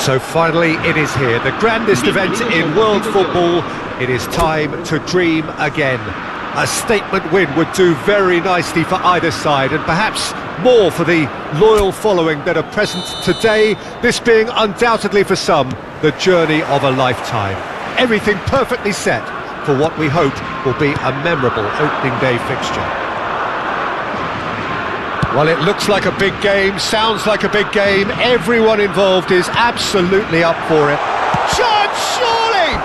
So finally it is here, the grandest event in world football. It is time to dream again. A statement win would do very nicely for either side, and perhaps more for the loyal following that are present today, this being undoubtedly for some the journey of a lifetime. Everything perfectly set for what we hope will be a memorable opening day fixture. Well, it looks like a big game, sounds like a big game. Everyone involved is absolutely up for it. Chance, surely!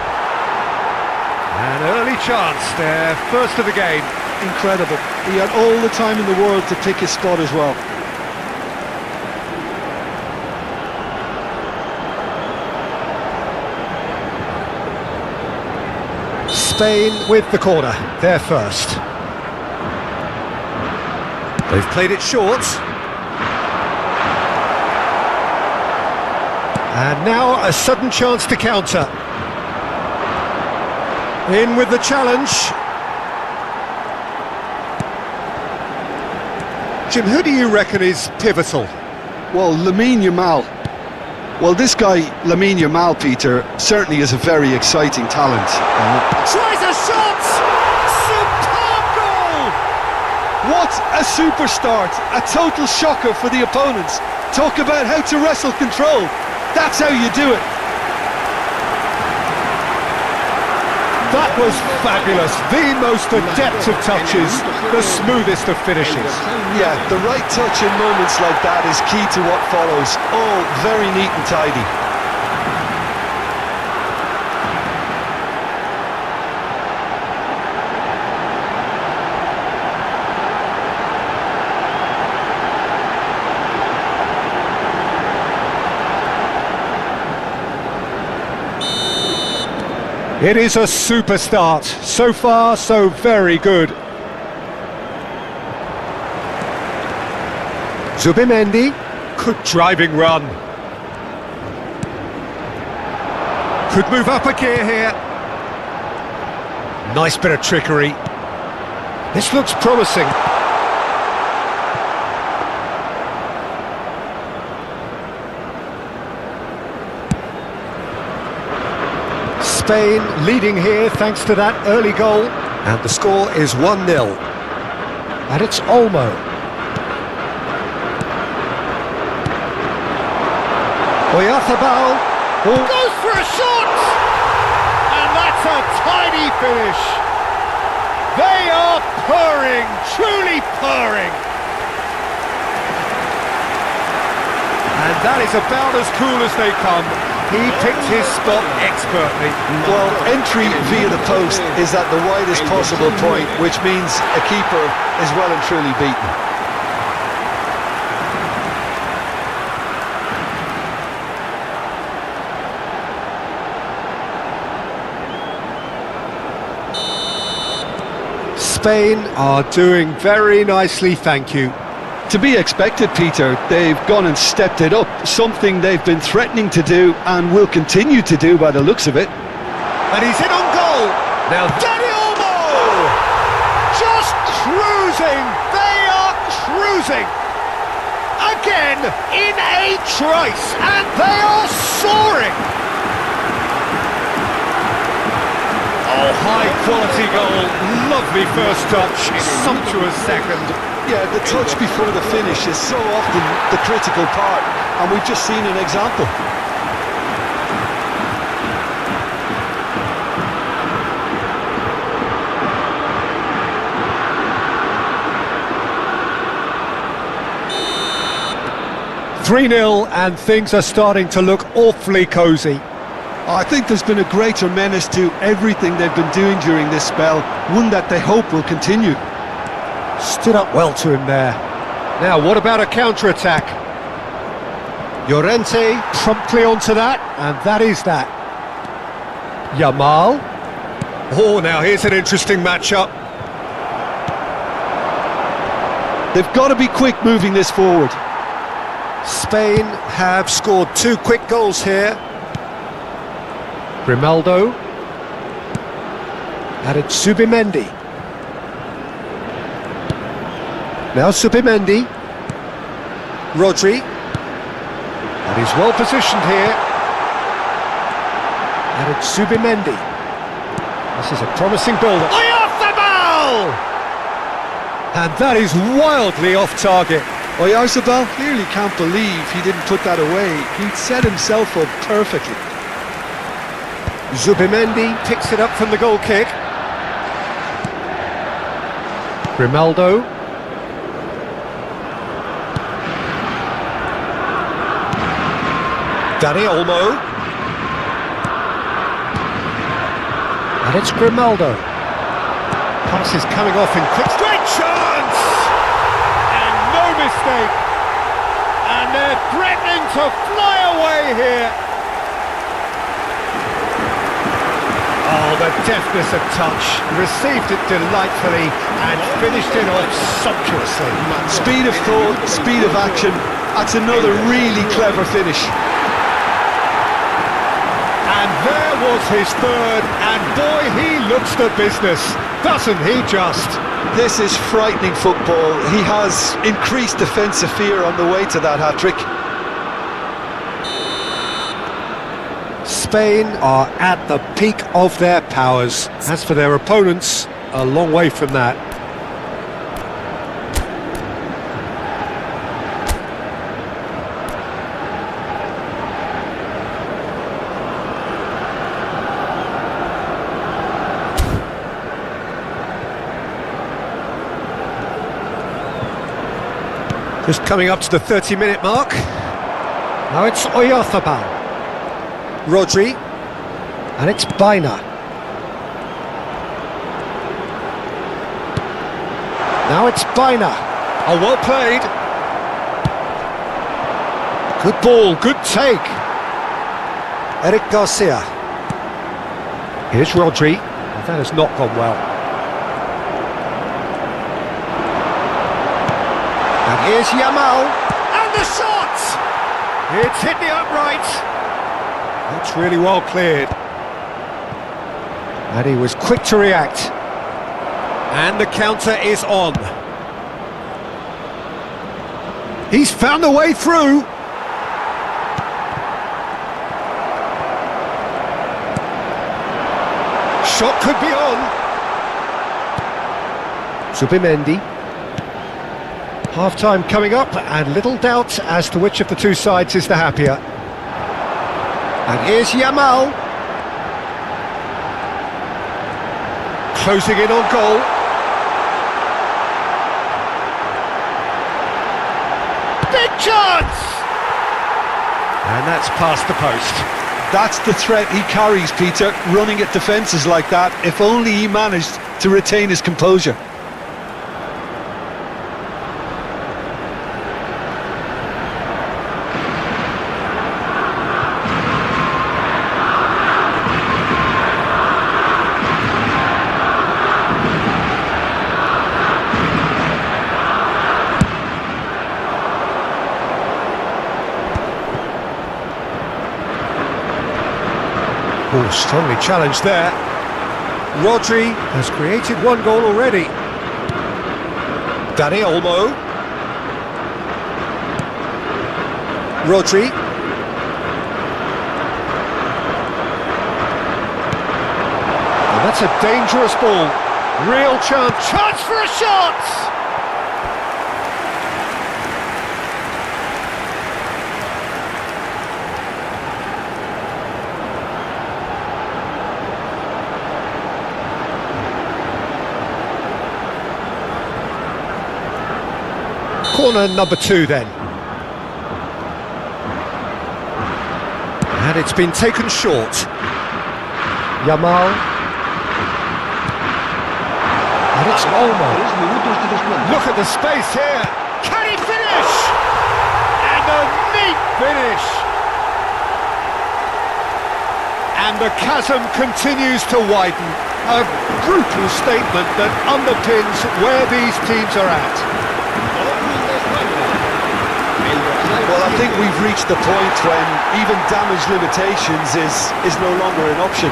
An early chance there, first of the game. Incredible. He had all the time in the world to pick his spot as well. Spain with the corner, they're first. They've played it short. And now a sudden chance to counter. In with the challenge. Jim, who do you reckon is pivotal? Well, Lamine Yamal. Well, this guy, Lamine Yamal, Peter, certainly is a very exciting talent. Tries a shot! Superb goal! What a super start! A total shocker for the opponents. Talk about how to wrestle control. That's how you do it. That was fabulous. The most adept of touches, the smoothest of finishes. Yeah, the right touch in moments like that is key to what follows. All very neat and tidy. It is a super start. So far, so very good. Zubimendi, good driving run. Could move up a gear here. Nice bit of trickery. This looks promising. Spain leading here thanks to that early goal. And the score is 1-0. And it's Olmo. Oyarzabal goes for a shot! And that's a tiny finish. They are purring, truly purring. And that is about as cool as they come. He picked his spot expertly. Well, entry via the post is at the widest possible point, which means a keeper is well and truly beaten. Spain are doing very nicely, thank you. To be expected, Peter. They've gone and stepped it up, something they've been threatening to do and will continue to do by the looks of it. And he's in on goal. Now Dani Olmo! Just cruising. They are cruising. Again in a trice, and they are soaring. Oh, high quality goal. Lovely first touch. Sumptuous second. Yeah, the touch before the finish is so often the critical part, and we've just seen an example. (3-0) and things are starting to look awfully cosy. I think there's been a greater menace to everything they've been doing during this spell, one that they hope will continue. Stood up well to him there. Now, what about a counter-attack? Llorente promptly onto that, and that is that. Yamal. Oh, now here's an interesting matchup. They've got to be quick moving this forward. Spain have scored 2 quick goals here. Grimaldo. And it's Zubimendi. Now Zubimendi. Rodri. And he's well positioned here. And it's Zubimendi. This is a promising build-up. Oyarzabal! And that is wildly off target. Oyarzabal clearly can't believe he didn't put that away. He'd set himself up perfectly. Zubimendi picks it up from the goal kick. Grimaldo. Dani Olmo. And it's Grimaldo. Pass is coming off in quick. Great chance! And no mistake. And they're threatening to fly away here. Oh, the deftness of touch. Received it delightfully and finished it off sumptuously. Speed of thought, speed of action. That's another really clever finish. And there was his third, and boy, he looks the business, doesn't he just? This is frightening football. He has increased defensive fear on the way to that hat-trick. Spain are at the peak of their powers. As for their opponents, a long way from that. Just coming up to the 30-minute mark. Now it's Oyarzabal. Rodri. And it's Baina. Now it's Baina. Oh, well played. Good ball, good take. Eric Garcia. Here's Rodri. Oh, that has not gone well. And here's Yamal, and the shot! It's hit the upright. That's really well cleared. And he was quick to react. And the counter is on. He's found a way through. Shot could be on. Zubimendi. Half-time coming up, and little doubt as to which of the two sides is the happier. And here's Yamal. Closing in on goal. Big chance! And that's past the post. That's the threat he carries, Peter, running at defences like that. If only he managed to retain his composure. Oh, strongly challenged there. Rodri has created one goal already. Dani Olmo. Rodri. And that's a dangerous ball. Real chance. Chance for a shot! Corner number 2 then. And it's been taken short. Yamal. And it's Olmo. Look at the space here. Can he finish? And a neat finish. And the chasm continues to widen. A brutal statement that underpins where these teams are at. Well, I think we've reached the point when even damage limitations is no longer an option.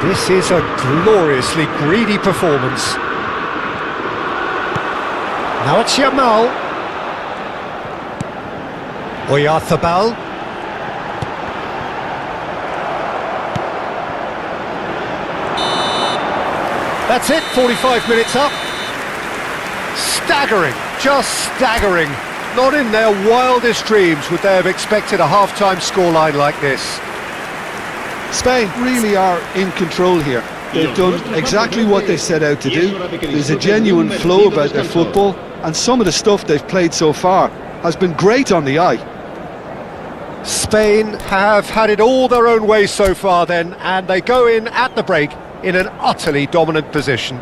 This is a gloriously greedy performance. Now it's Yamal. Oyarzabal. That's it, 45 minutes up. Staggering, just staggering. Not in their wildest dreams would they have expected a half-time scoreline like this. Spain really are in control here. They've done exactly what they set out to do. There's a genuine flow about their football, and some of the stuff they've played so far has been great on the eye. Spain have had it all their own way so far then, and they go in at the break in an utterly dominant position.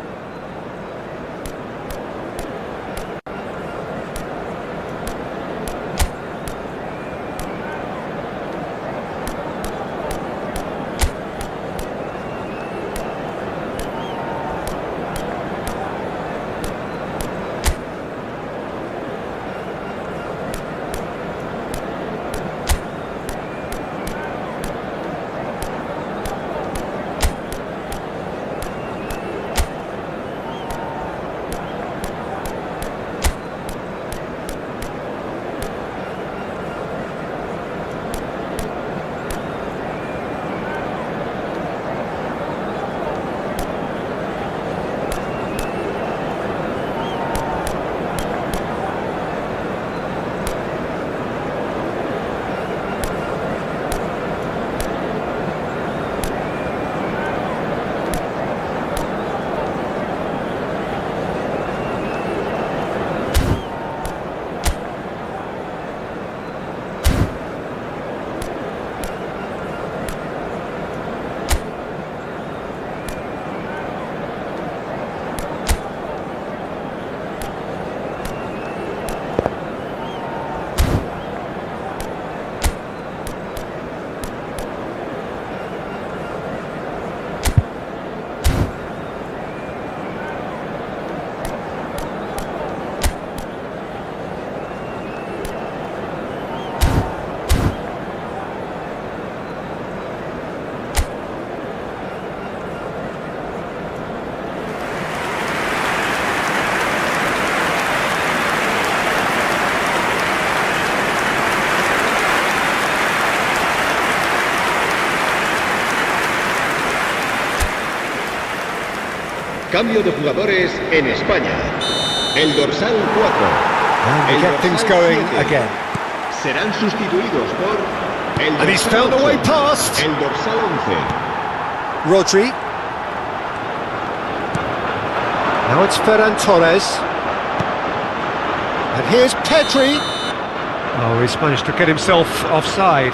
Cambio de jugadores en España. El dorsal 4. And we get things going again. Serán sustituidos por el And he's dorsal found a way 8, past. el dorsal 11. Rodri. Now it's Ferran Torres. And here's Pedri. Oh, he's managed to get himself offside.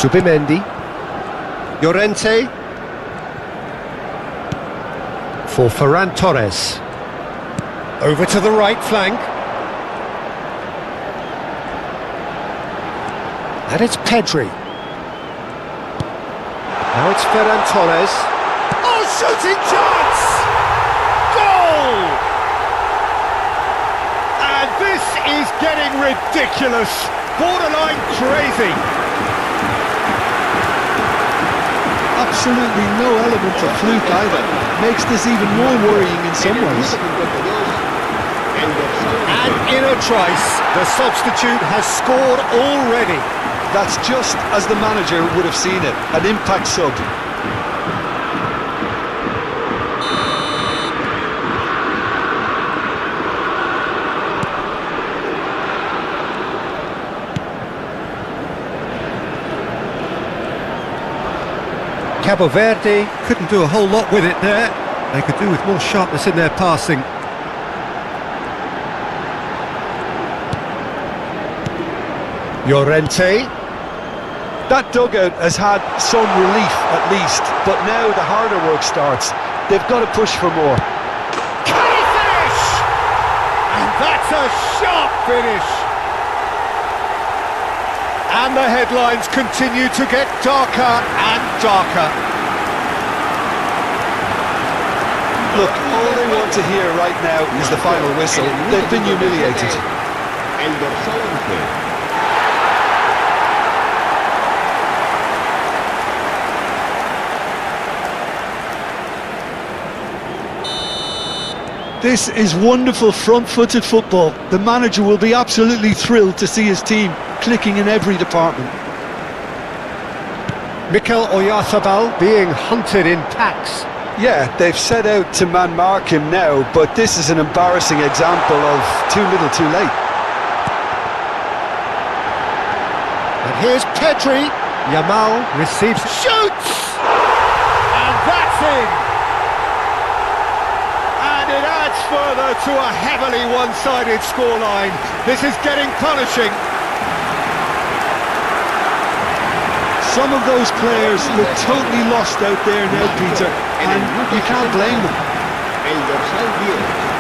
Subimendi. Llorente. For Ferran Torres. Over to the right flank. And it's Pedri. Now it's Ferran Torres. Oh, shooting chance! Goal! And this is getting ridiculous. Borderline crazy. Absolutely no element of fluke either. Makes this even more worrying in some ways. And in a trice, the substitute has scored already. That's just as the manager would have seen it, an impact sub. Cabo Verde couldn't do a whole lot with it there. They could do with more sharpness in their passing. Llorente. That dugout has had some relief at least, but now the harder work starts. They've got to push for more. Can he finish? And that's a sharp finish. And the headlines continue to get darker and darker. Look, all they want to hear right now is the final whistle. They've been humiliated. El dorsal 11. This is wonderful front-footed football. The manager will be absolutely thrilled to see his team clicking in every department. Mikel Oyarzabal being hunted in packs. Yeah, they've set out to man-mark him now, but this is an embarrassing example of too little too late. And here's Pedri. Yamal receives, shoots! And that's in! And it adds further to a heavily one-sided scoreline. This is getting punishing. Some of those players look totally lost out there now, Peter, and you can't blame them. El dorsal 10.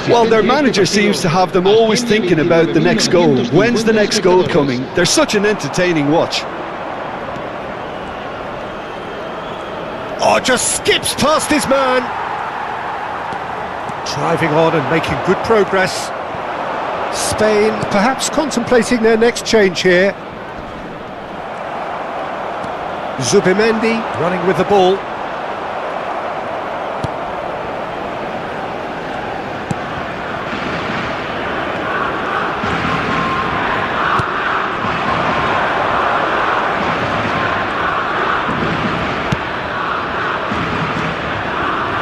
Well, their manager seems to have them always thinking about the next goal. When's the next goal coming? They're such an entertaining watch. Oh, just skips past his man. Driving on and making good progress. Spain perhaps contemplating their next change here. Zubimendi running with the ball.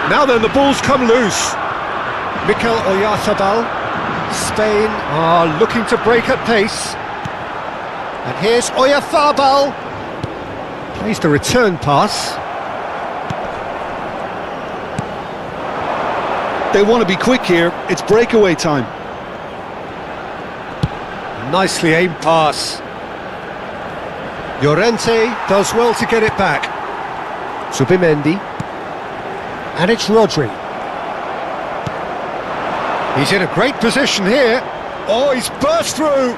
Now then, the ball's come loose. Mikel Oyarzabal. Spain are looking to break at pace. And here's Oyarzabal. Plays the return pass. They want to be quick here. It's breakaway time. Nicely aimed pass. Llorente does well to get it back. Zubimendi. And it's Rodri. He's in a great position here. Oh, he's burst through.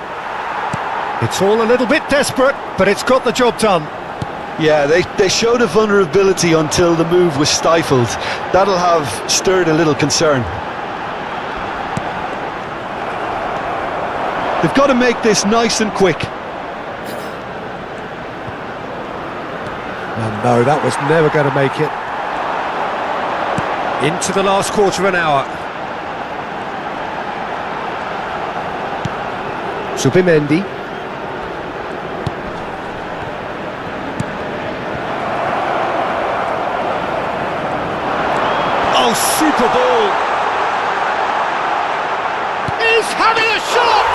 It's all a little bit desperate, but it's got the job done. Yeah, they showed a vulnerability until the move was stifled. That'll have stirred a little concern. They've got to make this nice and quick. Oh, no, that was never going to make it. Into the last quarter of an hour. Zubimendi. Oh, super ball. He's having a shot!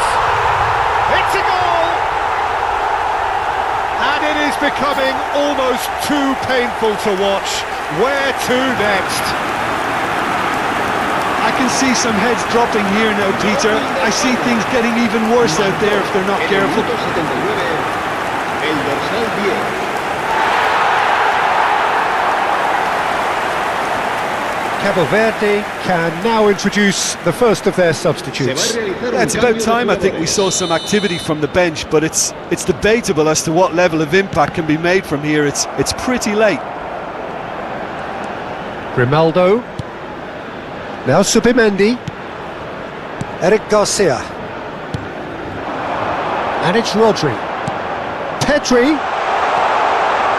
It's a goal! And it is becoming almost too painful to watch. Where to next? I can see some heads dropping here now, Peter. I see things getting even worse out there if they're not careful. El dorsal 10. Cabo Verde can now introduce the first of their substitutes. Yeah, it's about time I think we saw some activity from the bench, but it's debatable as to what level of impact can be made from here. It's pretty late. Grimaldo. Now Zubimendi. Eric Garcia. And it's Rodri. Pedri.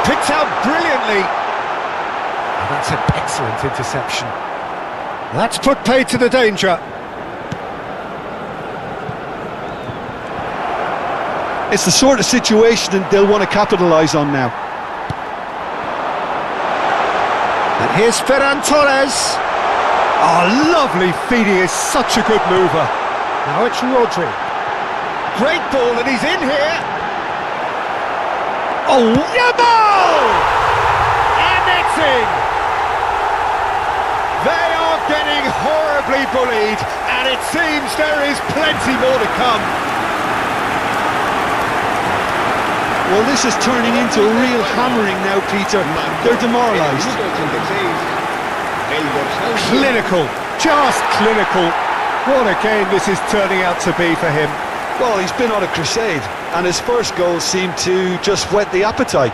Picked out brilliantly. And that's an excellent interception. That's put paid to the danger. It's the sort of situation that they'll want to capitalise on now. And here's Ferran Torres. Oh, lovely feed, he is such a good mover. Now it's Rodri. Great ball, and he's in here. Oh, Yamal! And it's in! terribly bullied, and it seems there is plenty more to come. Well, this is turning into a real hammering now, Peter. They're demoralised. Clinical, just clinical. What a game this is turning out to be for him. Well, he's been on a crusade, and his first goal seemed to just whet the appetite.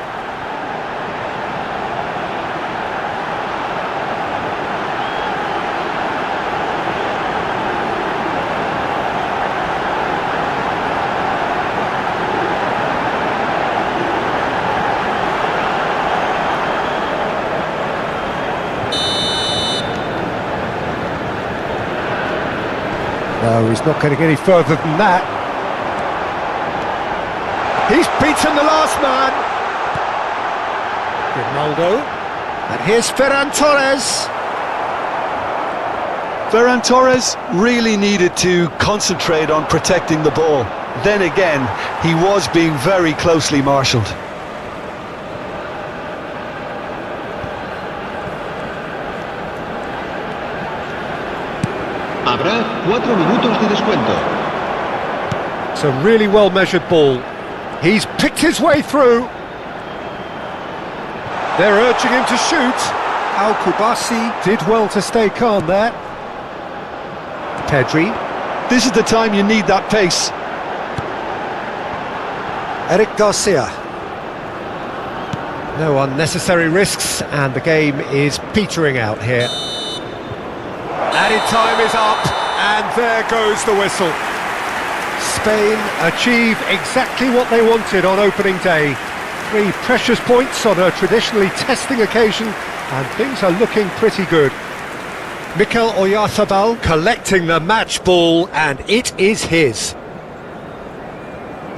No, he's not getting any further than that. He's beaten the last man. Ronaldo. And here's Ferran Torres. Ferran Torres really needed to concentrate on protecting the ball. Then again, he was being very closely marshalled. Habrá 4 minutos de descuento. It's a really well-measured ball. He's picked his way through. They're urging him to shoot. Al-Kubasi did well to stay calm there. Pedri. This is the time you need that pace. Eric Garcia. No unnecessary risks, and the game is petering out here. Added time is up, and there goes the whistle. Spain achieve exactly what they wanted on opening day. 3 precious points on a traditionally testing occasion, and things are looking pretty good. Mikel Oyarzabal collecting the match ball, and it is his.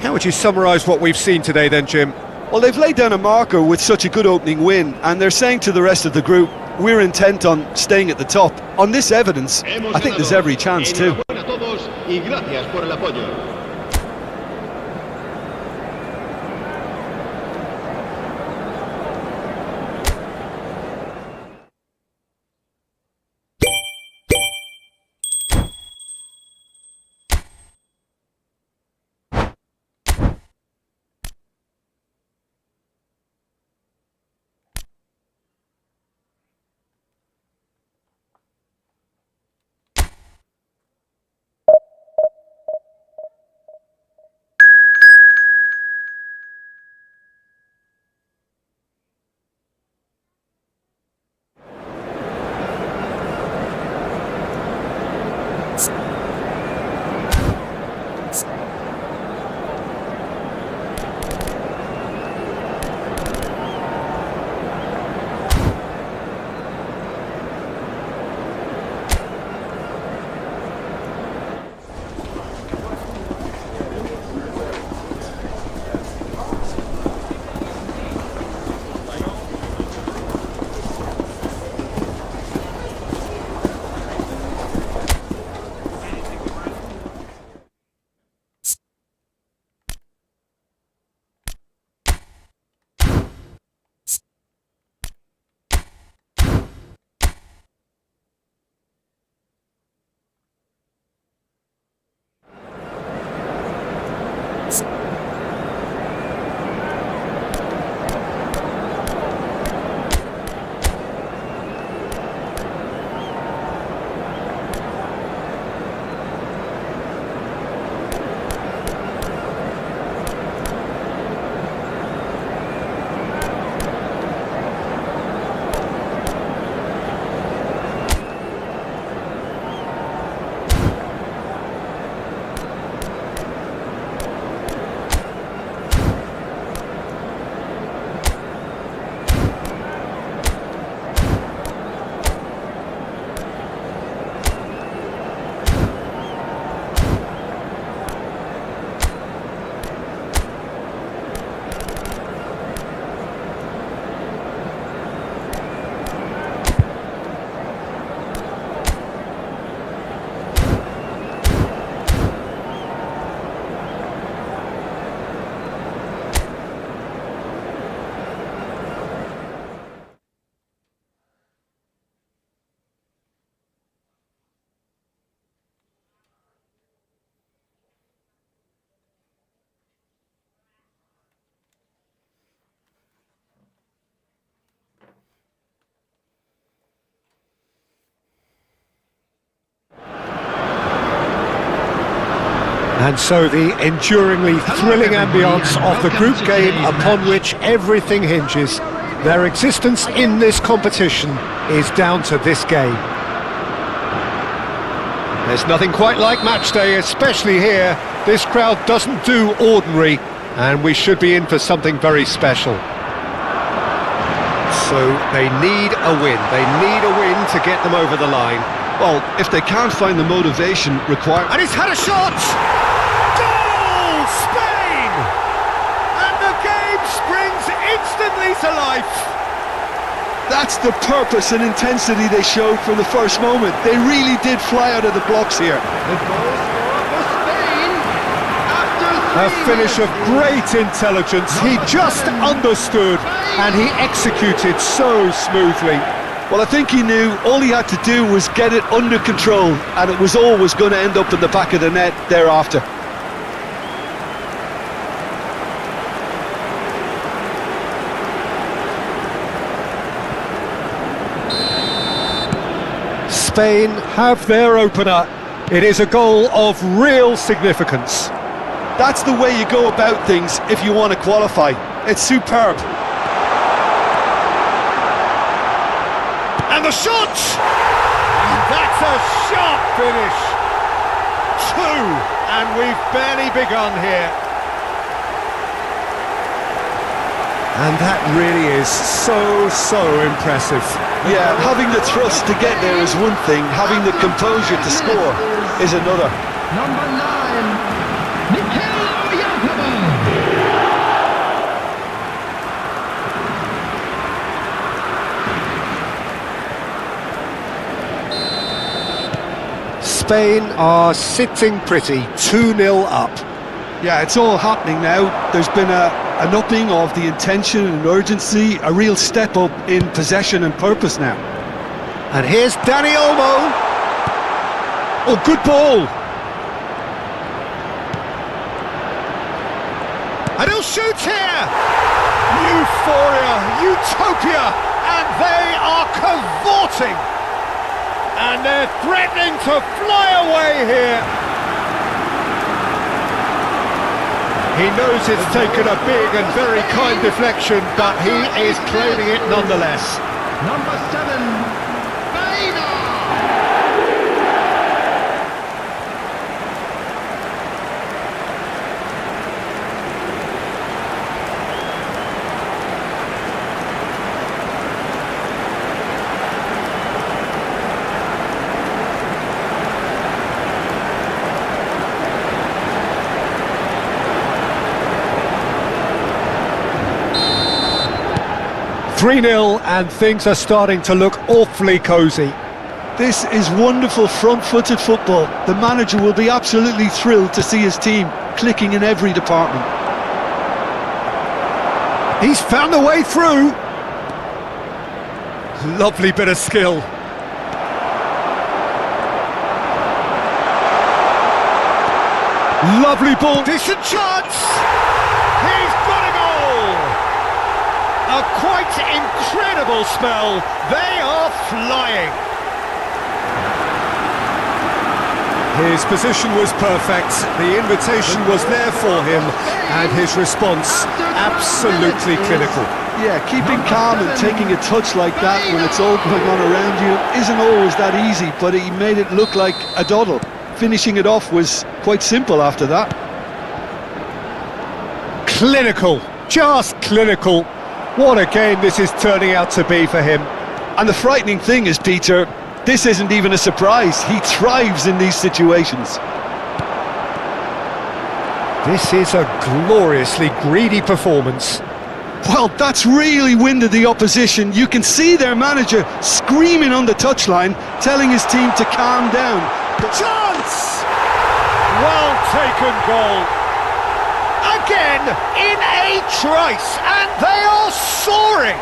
How would you summarise what we've seen today then, Jim? Well, they've laid down a marker with such a good opening win, and they're saying to the rest of the group, we're intent on staying at the top. On this evidence, I think there's every chance too. Enhorabuena a todos y gracias por el apoyo. And so the enduringly thrilling ambience of the group game upon which everything hinges. Their existence in this competition is down to this game. There's nothing quite like match day, especially here. This crowd doesn't do ordinary, and we should be in for something very special. So they need a win. They need a win to get them over the line. Well, if they can't find the motivation required... And he's had a shot! Goal! Spain! And the game springs instantly to life. That's the purpose and intensity they showed from the first moment. They really did fly out of the blocks here. A finish of great intelligence. He just understood and he executed so smoothly. Well, I think he knew all he had to do was get it under control, and it was always going to end up in the back of the net thereafter. Spain have their opener. It is a goal of real significance. That's the way you go about things if you want to qualify. It's superb. And the shot! And that's a sharp finish. 2, and we've barely begun here. And that really is so impressive. Yeah, having the thrust to get there is one thing, having the composure to score is another. Number 9, Mikel Oyarzabal. Spain are sitting pretty, 2-0 up. Yeah, it's all happening now. There's been an upping of the intention and urgency, a real step up in possession and purpose now. And here's Dani Olmo. Oh, good ball. And he'll shoot here. Euphoria, utopia, and they are cavorting. And they're threatening to fly away here. He knows it's taken a big and very kind deflection, but he is claiming it nonetheless. Number 7, Baina. .3-0 and things are starting to look awfully cosy. This is wonderful front-footed football. The manager will be absolutely thrilled to see his team clicking in every department. He's found a way through. Lovely bit of skill. Lovely ball. Decent chance. He's got a goal. A quite incredible spell. They are flying. His position was perfect. The invitation was there for him, and his response absolutely clinical. Yeah, keeping calm and taking a touch like that when it's all going on around you isn't always that easy, but he made it look like a doddle. Finishing it off was quite simple after that. Clinical, just clinical. What a game this is turning out to be for him. And the frightening thing is, Peter, this isn't even a surprise. He thrives in these situations. This is a gloriously greedy performance. Well, that's really winded the opposition. You can see their manager screaming on the touchline, telling his team to calm down. Chance! Well taken goal. Again, in a trice, and they are soaring.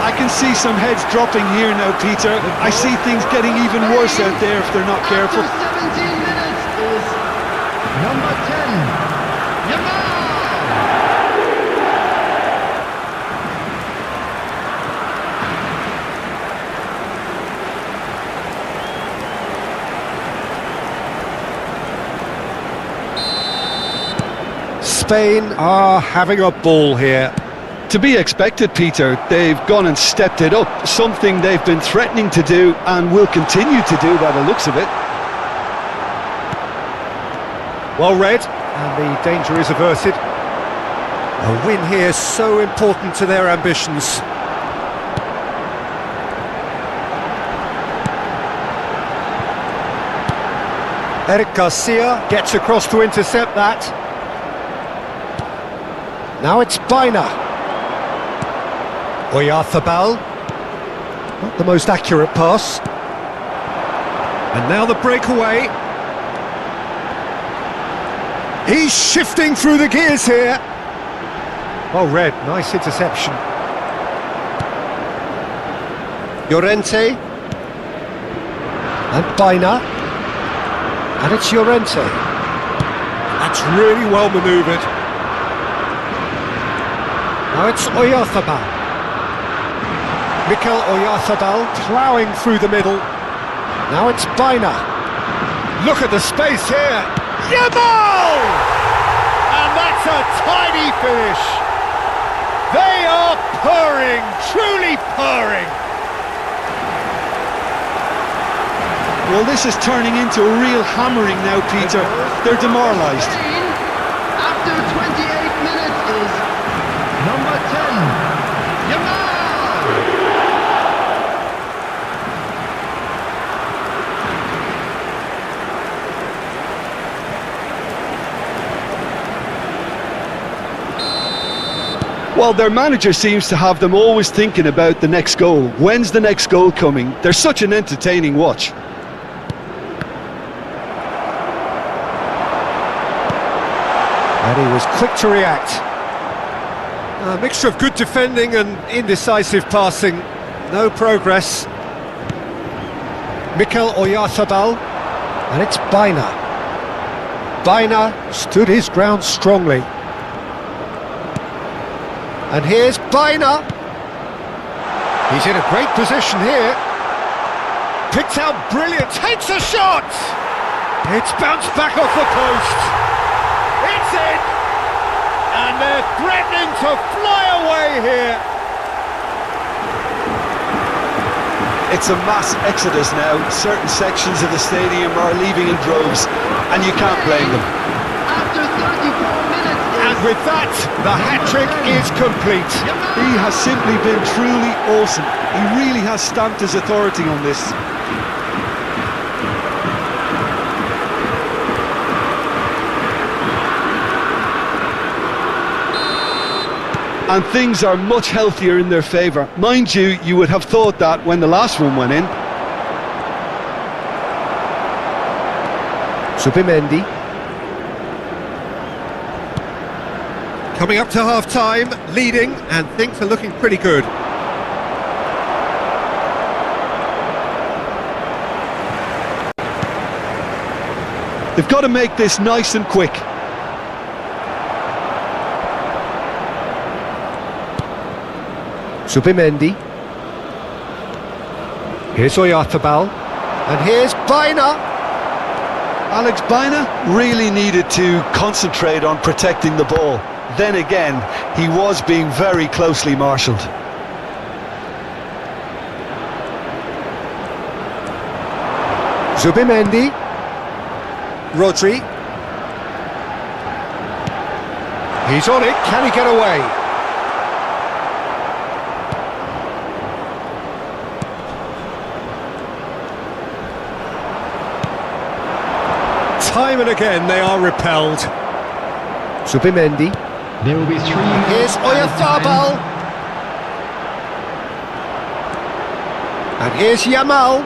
I can see some heads dropping here now, Peter. I see things getting even worse out there if they're not careful. After 17 minutes is number 10, Yamal. Spain are having a ball here. To be expected, Peter. They've gone and stepped it up, something they've been threatening to do and will continue to do by the looks of it. Well read, and the danger is averted. A win here is so important to their ambitions. Eric Garcia gets across to intercept that. Now it's Baina. Oyarzabal. Not the most accurate pass. And now the breakaway. He's shifting through the gears here. Well read, nice interception. Llorente. And Baina. And it's Llorente. That's really well manoeuvred. Now it's Oyarzabal. Mikel Oyarzabal ploughing through the middle. Now it's Baina. Look at the space here. Yamal! And that's a tidy finish. They are purring, truly purring. Well, this is turning into a real hammering now, Peter. They're demoralised. Spain, after 28 minutes, is number 10, Yamal. Well, their manager seems to have them always thinking about the next goal. When's the next goal coming? They're such an entertaining watch. And he was quick to react. A mixture of good defending and indecisive passing. No progress. Mikel Oyarzabal. And it's Baina. Baina stood his ground strongly. And here's Baina. He's in a great position here. Picked out brilliant, takes a shot! It's bounced back off the post. It's in! And they're threatening to fly away here. It's a mass exodus now. Certain sections of the stadium are leaving in droves, and you can't blame them. After 34 minutes, And with that, the hat-trick is complete. He has simply been truly awesome. He really has stamped his authority on this. And things are much healthier in their favour. Mind you, you would have thought that when the last one went in. Zubimendi. Coming up to half-time, leading, and things are looking pretty good. They've got to make this nice and quick. Zubimendi. Here's Oyarzabal. And here's Baina. Alex Baina really needed to concentrate on protecting the ball. Then again, he was being very closely marshalled. Zubimendi. Rodri. He's on it, can he get away? Time and again they are repelled. Zubimendi. there will be 3. Here's Oyarzabal. And here's Yamal.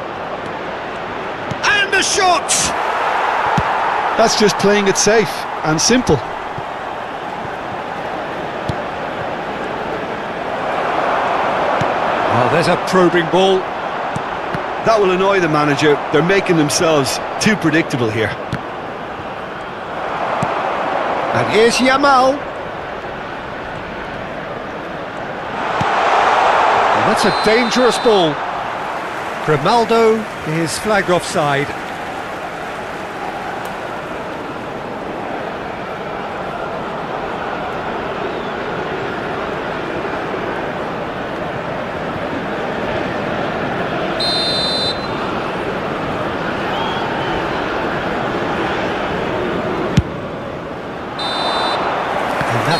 And a shot! That's just playing it safe and simple. Oh, there's a probing ball. That will annoy the manager. They're making themselves too predictable here. And here's Yamal. And that's a dangerous ball. Grimaldo is flagged offside.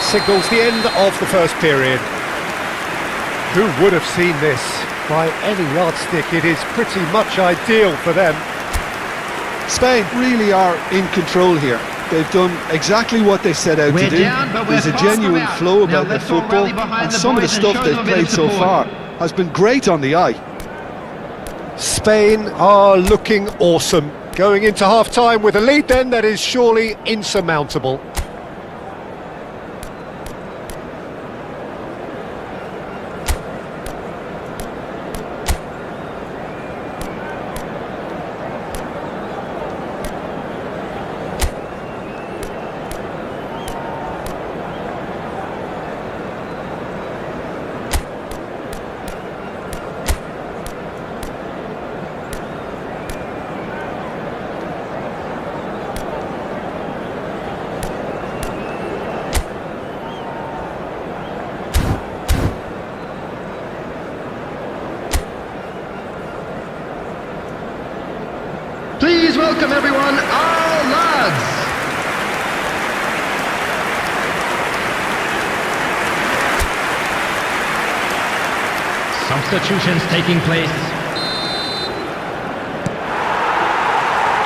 signals the end of the first period. Who would have seen this? By any yardstick, it is pretty much ideal for them. Spain really are in control here. They've done exactly what they set out to do. There's a genuine flow about their football, and some of the stuff they've played so far has been great on the eye. Spain are looking awesome. Going into half-time with a lead then that is surely insurmountable. Please welcome everyone, our lads. Substitutions taking place.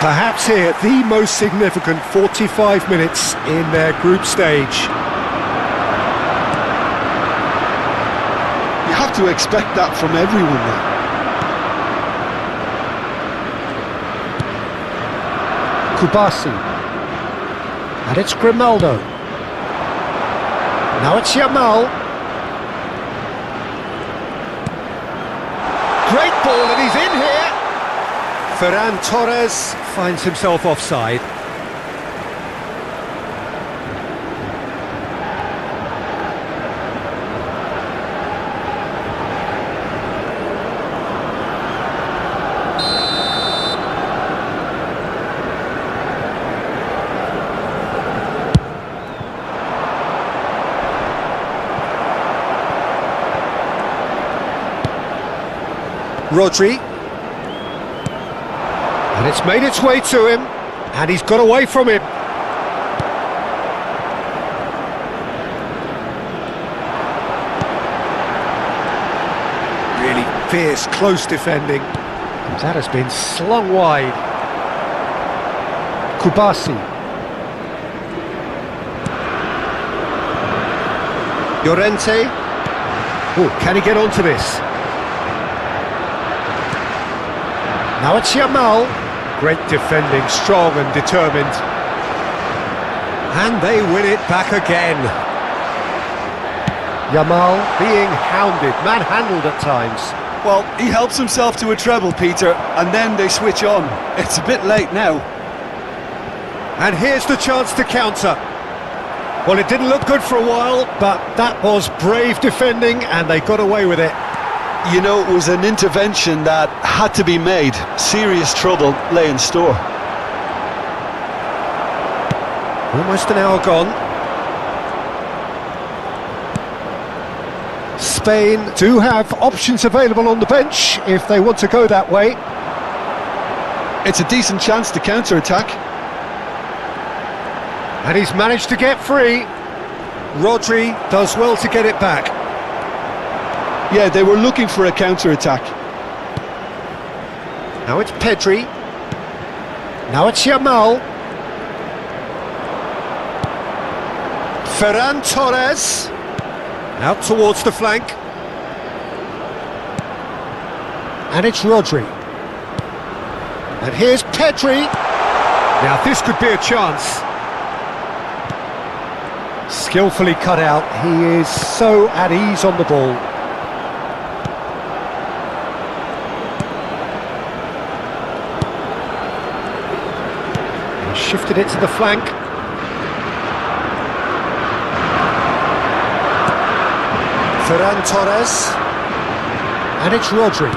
Perhaps here the most significant 45 minutes in their group stage. You have to expect that from everyone now. Kubasi. And it's Grimaldo. Now it's Yamal. Great ball and he's in here. Ferran Torres finds himself offside. Rodri, and it's made its way to him, and he's got away from him. Really fierce, close defending. That has been slung wide. Kubasi. Llorente. Oh, can he get onto this? Now it's Yamal. Great defending, strong and determined. And they win it back again. Yamal being hounded, manhandled at times. Well, he helps himself to a treble, Peter, and then they switch on. It's a bit late now. And here's the chance to counter. Well, it didn't look good for a while, but that was brave defending and they got away with it. You know, it was an intervention that had to be made. Serious trouble lay in store. Almost an hour gone. Spain do have options available on the bench if they want to go that way. It's a decent chance to counter-attack. And he's managed to get free. Rodri does well to get it back. Yeah, they were looking for a counter-attack. Now it's Pedri. Now it's Yamal. Ferran Torres. Out towards the flank. And it's Rodri. And here's Pedri. Now this could be a chance. Skillfully cut out. He is so at ease on the ball. Shifted it to the flank. Ferran Torres. And it's Rodri.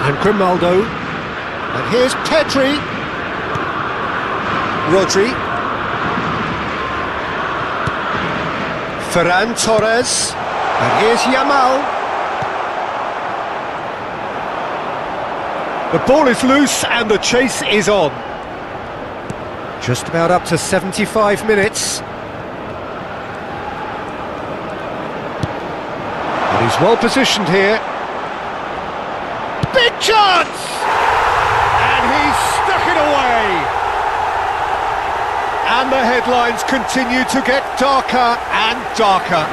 And Grimaldo. And here's Pedri. Rodri. Ferran Torres. And here's Yamal. The ball is loose and the chase is on. Just about up to 75 minutes. And he's well positioned here. Big chance! And he's stuck it away. And the headlines continue to get darker and darker.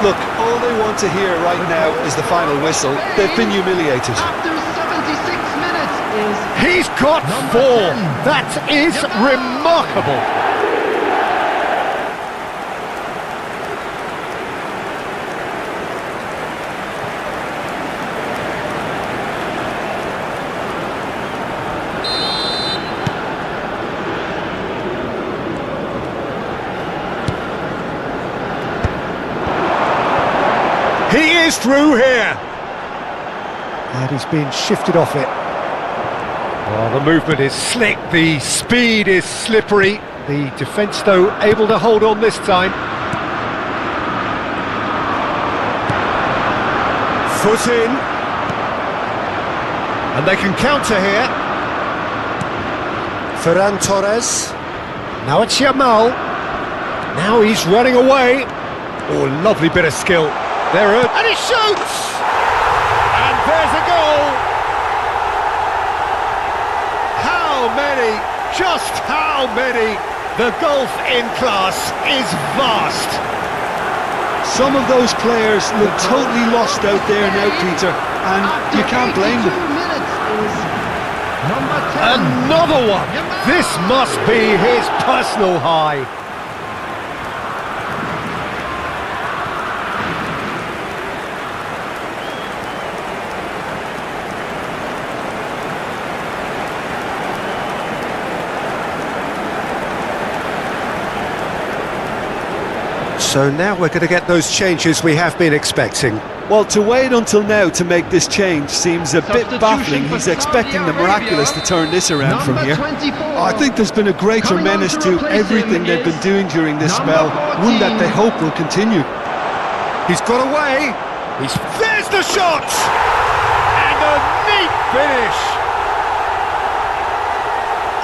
Look, all they want to hear right now is the final whistle. They've been humiliated. After 76 minutes is He's got Number 4. 10. That is remarkable. He is through here. And he's been shifted off it. Oh, the movement is slick, the speed is slippery. The defence, though, able to hold on this time. Foot in. And they can counter here. Ferran Torres. Now it's Yamal. Now he's running away. Oh, lovely bit of skill. And he shoots! And there's a goal! How many? Just how many? The gulf in class is vast. Some of those players look totally lost out there now, Peter, and you can't blame them. 82 minutes is number 10. Another one! This must be his personal high. So now we're going to get those changes we have been expecting. Well, to wait until now to make this change seems a bit baffling. He's expecting the miraculous to turn this around from here. I think there's been a greater menace to everything they've been doing during this spell, one that they hope will continue. He's got away. There's the shot! And a neat finish!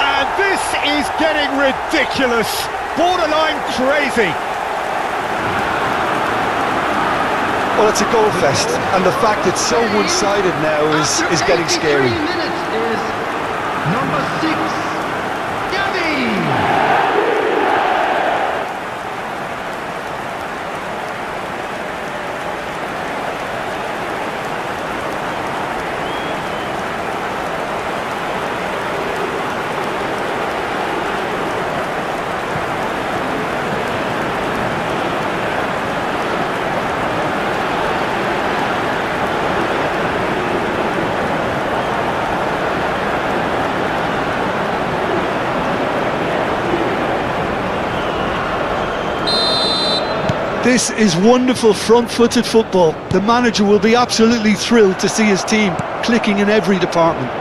And this is getting ridiculous. Borderline crazy. Well, it's a goal fest, and the fact it's so one-sided now is getting scary. 83 minutes is number 6, Gavi. This is wonderful front-footed football. The manager will be absolutely thrilled to see his team clicking in every department.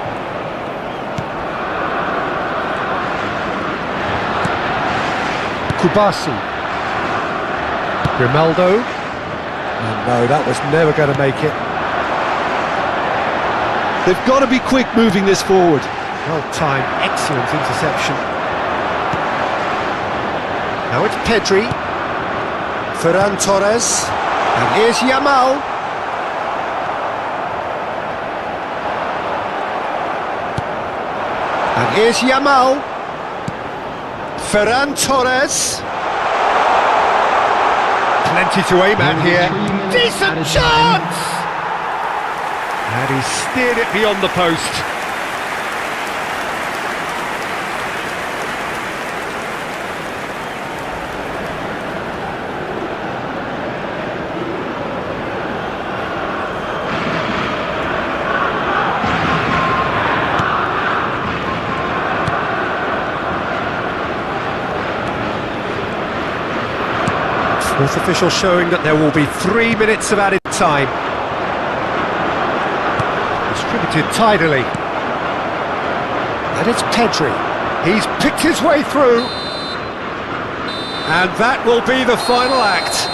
Kubasi. Grimaldo. And no, that was never going to make it. They've got to be quick moving this forward. Well timed, excellent interception. Now it's Pedri. Ferran Torres. And here's Yamal. And here's Yamal. Ferran Torres. Plenty to aim at here. Decent chance! And he steered it beyond the post. Fourth official showing that there will be 3 minutes of added time. Distributed tidily. And it's Pedri. He's picked his way through. And that will be the final act.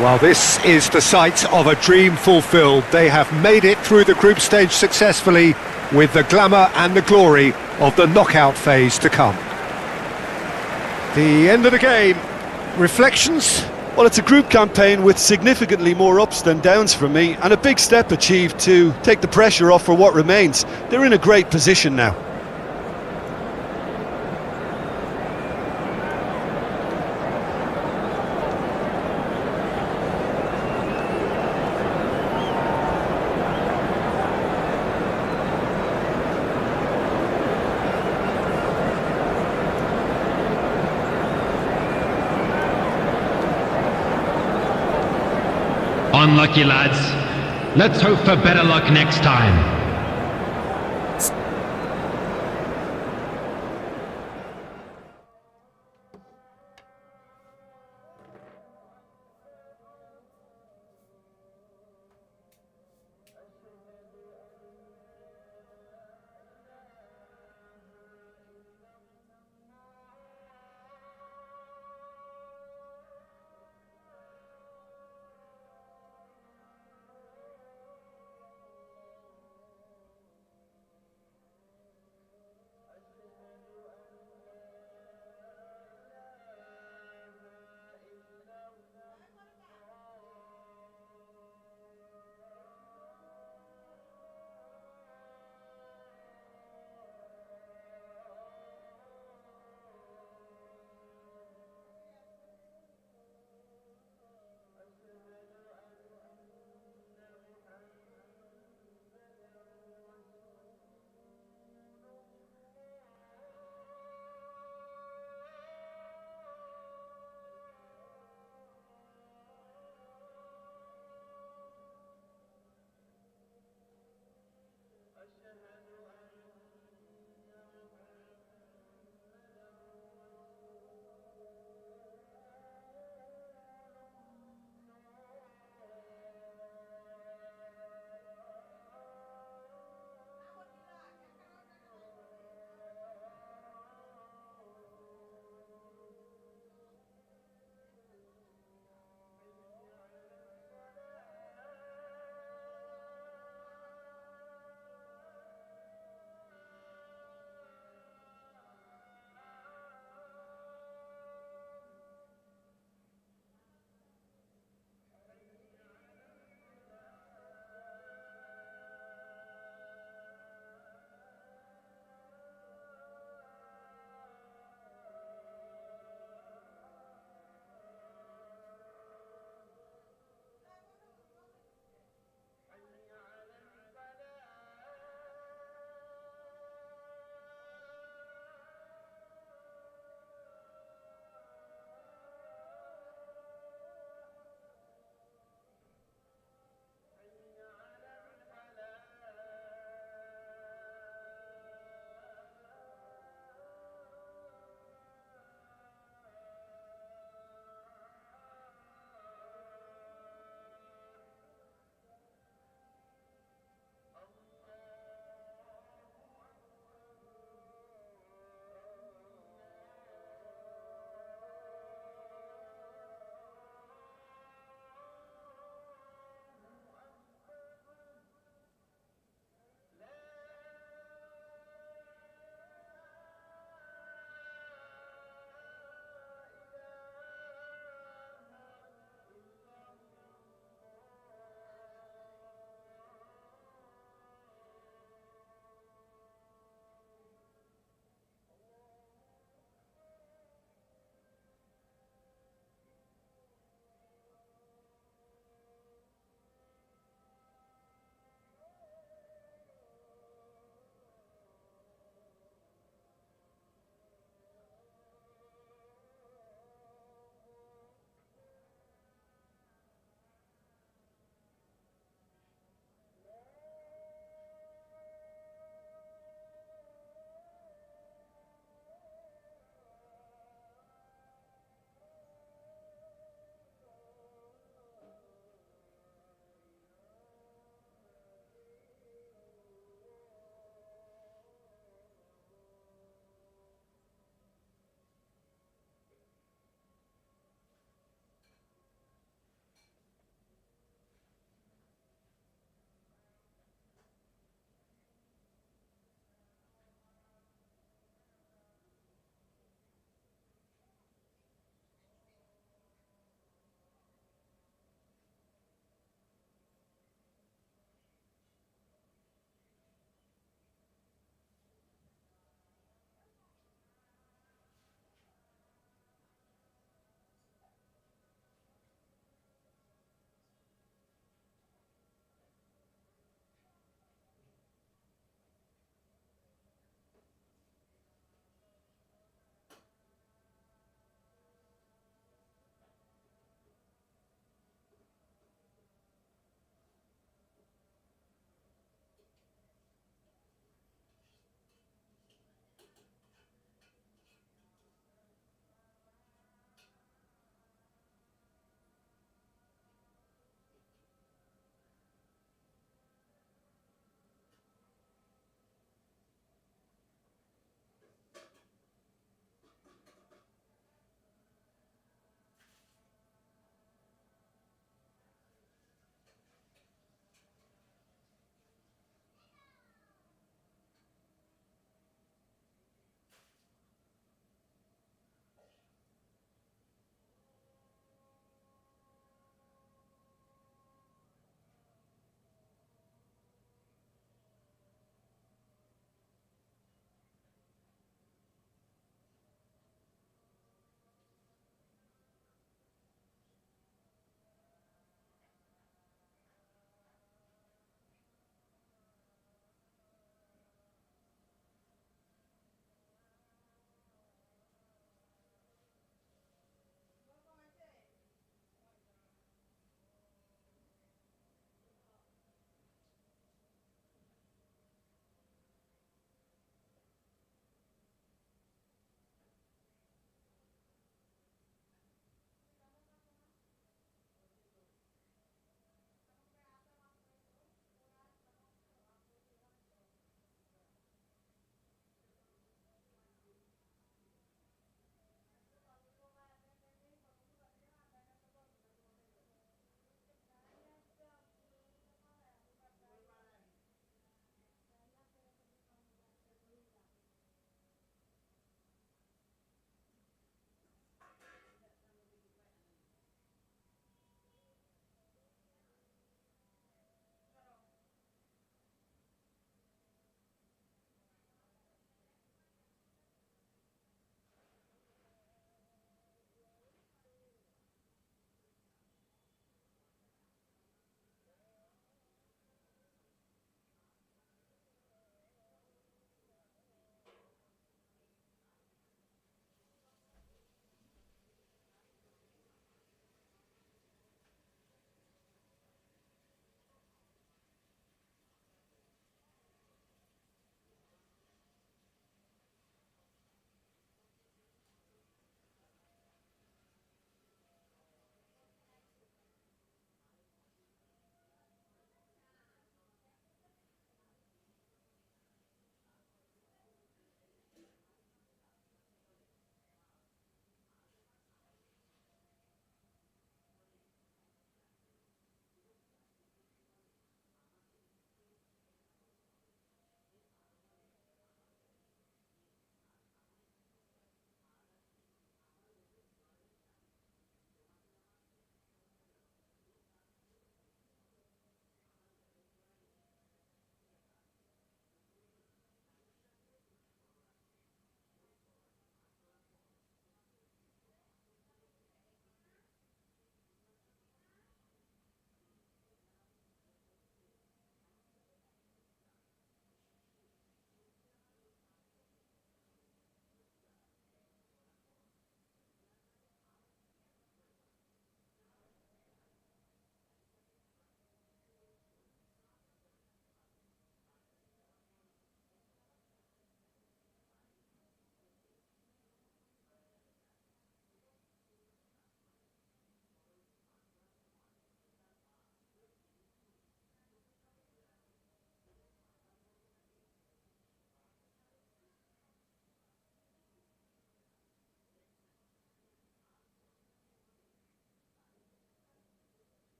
Well, this is the sight of a dream fulfilled. They have made it through the group stage successfully, with the glamour and the glory of the knockout phase to come. The end of the game. Reflections? Well, it's a group campaign with significantly more ups than downs for me, and a big step achieved to take the pressure off for what remains. They're in a great position now. Unlucky, lads. Let's hope for better luck next time.